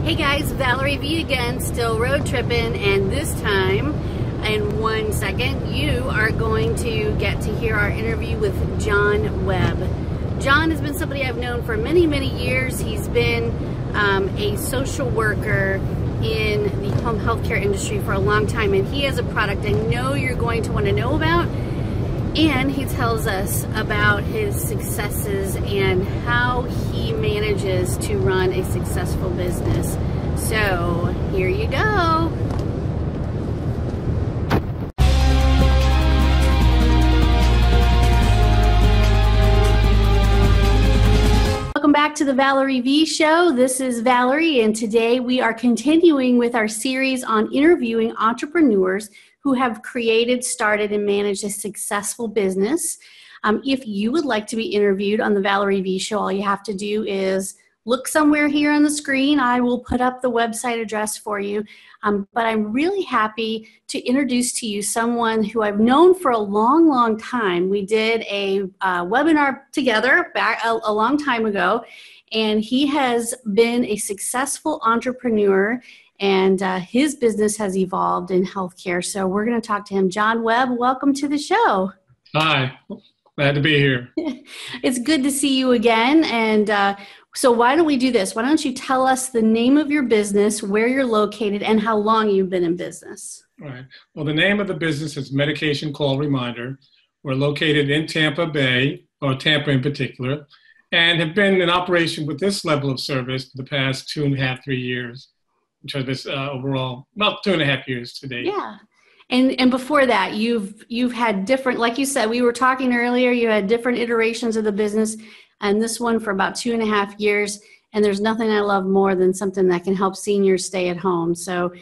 Hey guys, Valerie V again, still road tripping, and this time, in 1 second, you are going to get to hear our interview with John Webb. John has been somebody I've known for many, many years. He's been a social worker in the home healthcare industry for a long time, and he has a product I know you're going to want to know about, and he tells us about his successes and how he manages to run a successful business. So here you go. Welcome back to the Valerie V Show. This is Valerie, and today we are continuing with our series on interviewing entrepreneurs who have created, started, and managed a successful business. If you would like to be interviewed on the Valerie V Show, all you have to do is look somewhere here on the screen. I will put up the website address for you. But I'm really happy to introduce to you someone who I've known for a long, long time. We did a webinar together back a long time ago, and he has been a successful entrepreneur, and his business has evolved in healthcare. So we're going to talk to him. John Webb, welcome to the show. Hi, glad to be here. It's good to see you again. And so why don't we do this? Why don't you tell us the name of your business, where you're located, and how long you've been in business? All right. Well, the name of the business is Medication Call Reminder. We're located in Tampa Bay, or Tampa in particular, and have been in operation with this level of service for the past 2.5, 3 years. Which are this overall, about 2.5 years to date. Yeah. And before that, you've had different, like you said, we were talking earlier, you had different iterations of the business, and this one for about 2.5 years. And there's nothing I love more than something that can help seniors stay at home. So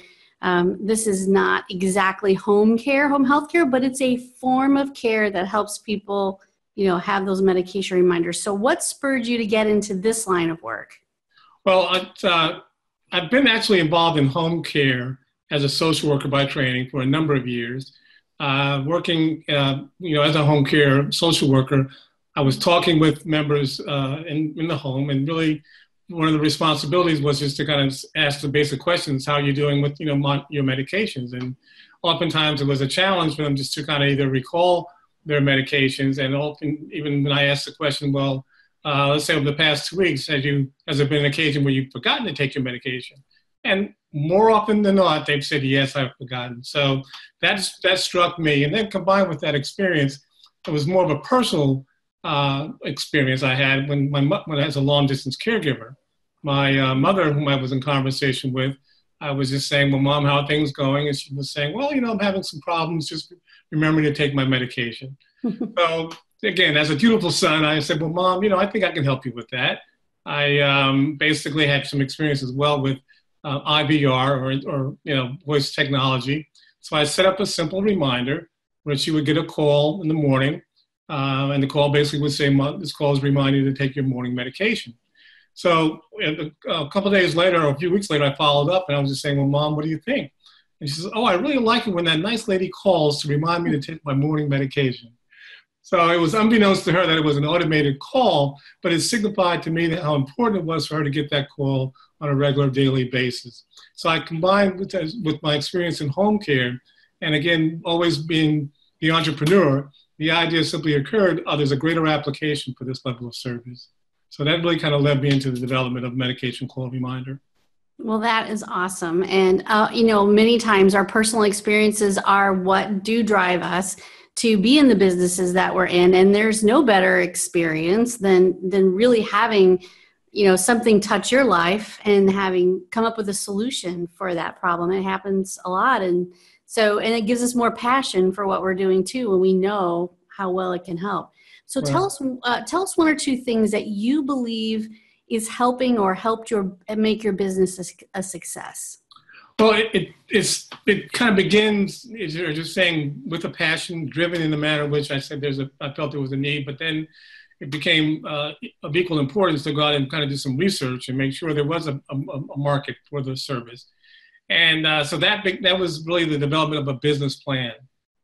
this is not exactly home health care, but it's a form of care that helps people, have those medication reminders. So what spurred you to get into this line of work? Well, I've been actually involved in home care as a social worker by training for a number of years. Working, as a home care social worker, I was talking with members in the home, and really one of the responsibilities was just to kind of ask the basic questions: how are you doing with, your medications? And oftentimes it was a challenge for them just to kind of either recall their medications, and often even when I asked the question, well, let's say over the past 2 weeks, has there been an occasion where you've forgotten to take your medication? And more often than not, they've said, yes, I've forgotten. So that struck me. And then combined with that experience, it was more of a personal experience I had when I was a long distance caregiver. My mother, whom I was in conversation with, I was just saying, well, Mom, how are things going? And she was saying, well, I'm having some problems, just remembering to take my medication. So again, as a dutiful son, I said, well, Mom, I think I can help you with that. I basically had some experience as well with IVR or voice technology. So I set up a simple reminder where she would get a call in the morning, and the call basically would say, this call is reminding you to take your morning medication. So a couple of days later, or a few weeks later, I followed up, and I was just saying, well, Mom, what do you think? And she says, oh, I really like it when that nice lady calls to remind me to take my morning medication. So it was unbeknownst to her that it was an automated call, but it signified to me that how important it was for her to get that call on a regular daily basis. So I combined with my experience in home care, and again, always being the entrepreneur, the idea simply occurred, there's a greater application for this level of service. So that really kind of led me into the development of Medication Call Reminder. Well, that is awesome. And, many times our personal experiences are what do drive us to be in the businesses that we're in. And there's no better experience than really having, something touch your life and having come up with a solution for that problem. It happens a lot. And it gives us more passion for what we're doing too, when we know how well it can help. So tell us one or two things that you believe is helping or helped make your business a success. Well, it kind of begins, as you're just saying, with a passion, driven in the manner in which I said I felt there was a need, but then it became of equal importance to go out and kind of do some research and make sure there was a market for the service. And so that was really the development of a business plan.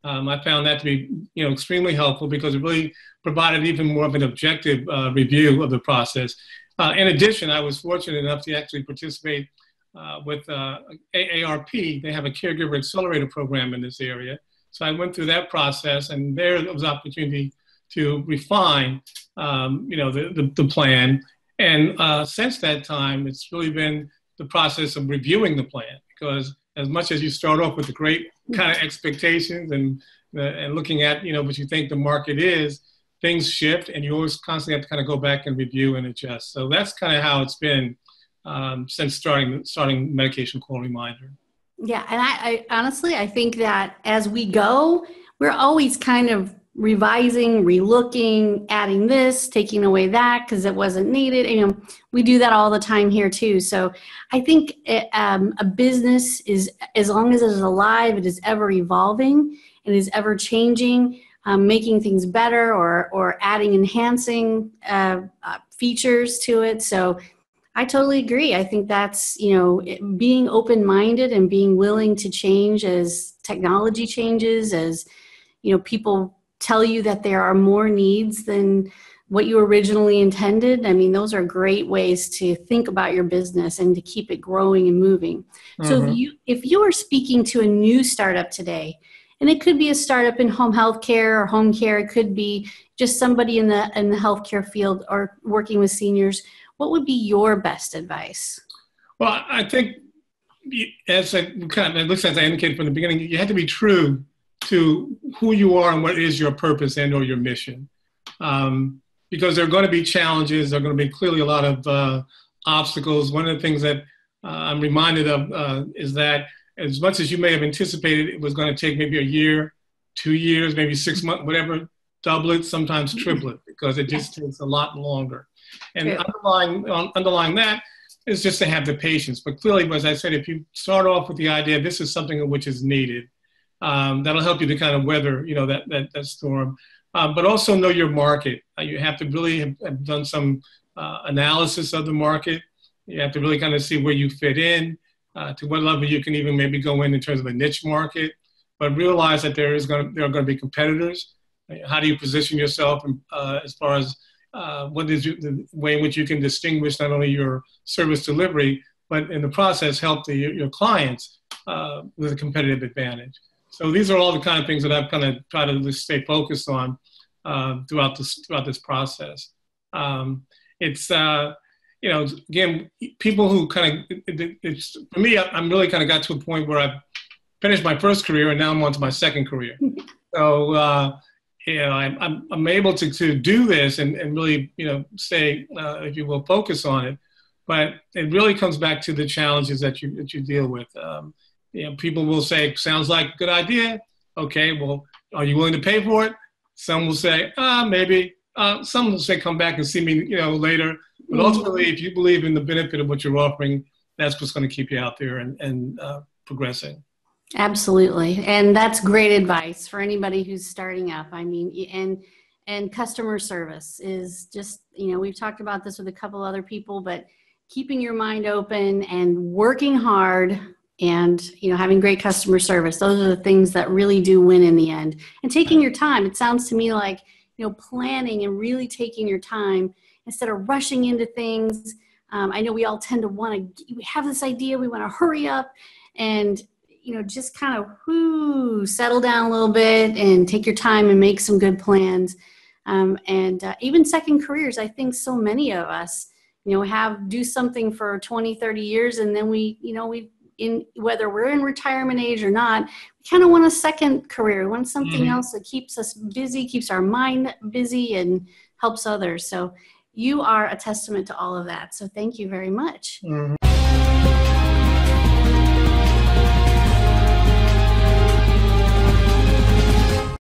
I found that to be extremely helpful because it really provided even more of an objective review of the process. In addition, I was fortunate enough to actually participate with AARP. They have a caregiver accelerator program in this area. So I went through that process, and there was opportunity to refine, the plan. And since that time, it's really been the process of reviewing the plan, because as much as you start off with the great kind of expectations and looking at, what you think the market is, things shift, and you always constantly have to kind of go back and review and adjust. So that's kind of how it's been since starting Medication Quality Monitor. Yeah, and I honestly, I think that as we go, we're always kind of revising, relooking, adding this, taking away that because it wasn't needed. We do that all the time here too. So I think a business is, as long as it is alive, it is ever evolving and is ever changing, making things better or adding, enhancing features to it. So I totally agree. I think that's, being open-minded and being willing to change as technology changes, as, people tell you that there are more needs than what you originally intended. I mean, those are great ways to think about your business and to keep it growing and moving. So if you are speaking to a new startup today, and it could be a startup in home health care or home care, it could be just somebody in the healthcare field or working with seniors, what would be your best advice? Well, I think, as I indicated from the beginning, you have to be true to who you are and what is your purpose and or your mission. Because there are going to be challenges, there are going to be clearly a lot of obstacles. One of the things that I'm reminded of is that as much as you may have anticipated it was going to take maybe a year, 2 years, maybe 6 months, whatever, double it, sometimes triple it, because it just takes a lot longer. And underlying that is just to have the patience. But clearly, as I said, if you start off with the idea this is something which is needed, that'll help you to kind of weather, that storm. But also know your market. You have to really have done some analysis of the market. You have to really kind of see where you fit in, to what level you can even maybe go in terms of a niche market. But realize that there are going to be competitors. How do you position yourself as far as what is the way in which you can distinguish not only your service delivery, but in the process help your clients with a competitive advantage. So these are all the kind of things that I've kind of tried to stay focused on throughout this process. It's again, people who kind of for me, I'm really kind of got to a point where I've finished my first career and now I'm on to my second career. So I'm able to do this and really stay, if you will, focus on it. But it really comes back to the challenges that you deal with. People will say, sounds like a good idea. Okay, well, are you willing to pay for it? Some will say, maybe. Some will say, come back and see me, later. But ultimately, if you believe in the benefit of what you're offering, that's what's going to keep you out there and progressing. Absolutely. And that's great advice for anybody who's starting up. I mean, and customer service is just, we've talked about this with a couple other people, but keeping your mind open and working hard and, having great customer service. Those are the things that really do win in the end. And taking your time. It sounds to me like, planning and really taking your time instead of rushing into things. I know we all tend to we have this idea, we want to hurry up and, just kind of settle down a little bit and take your time and make some good plans. Even second careers, I think so many of us, do something for 20, 30 years. And then whether we're in retirement age or not, we kind of want a second career. We want something else that keeps us busy, keeps our mind busy and helps others. So you are a testament to all of that. So thank you very much.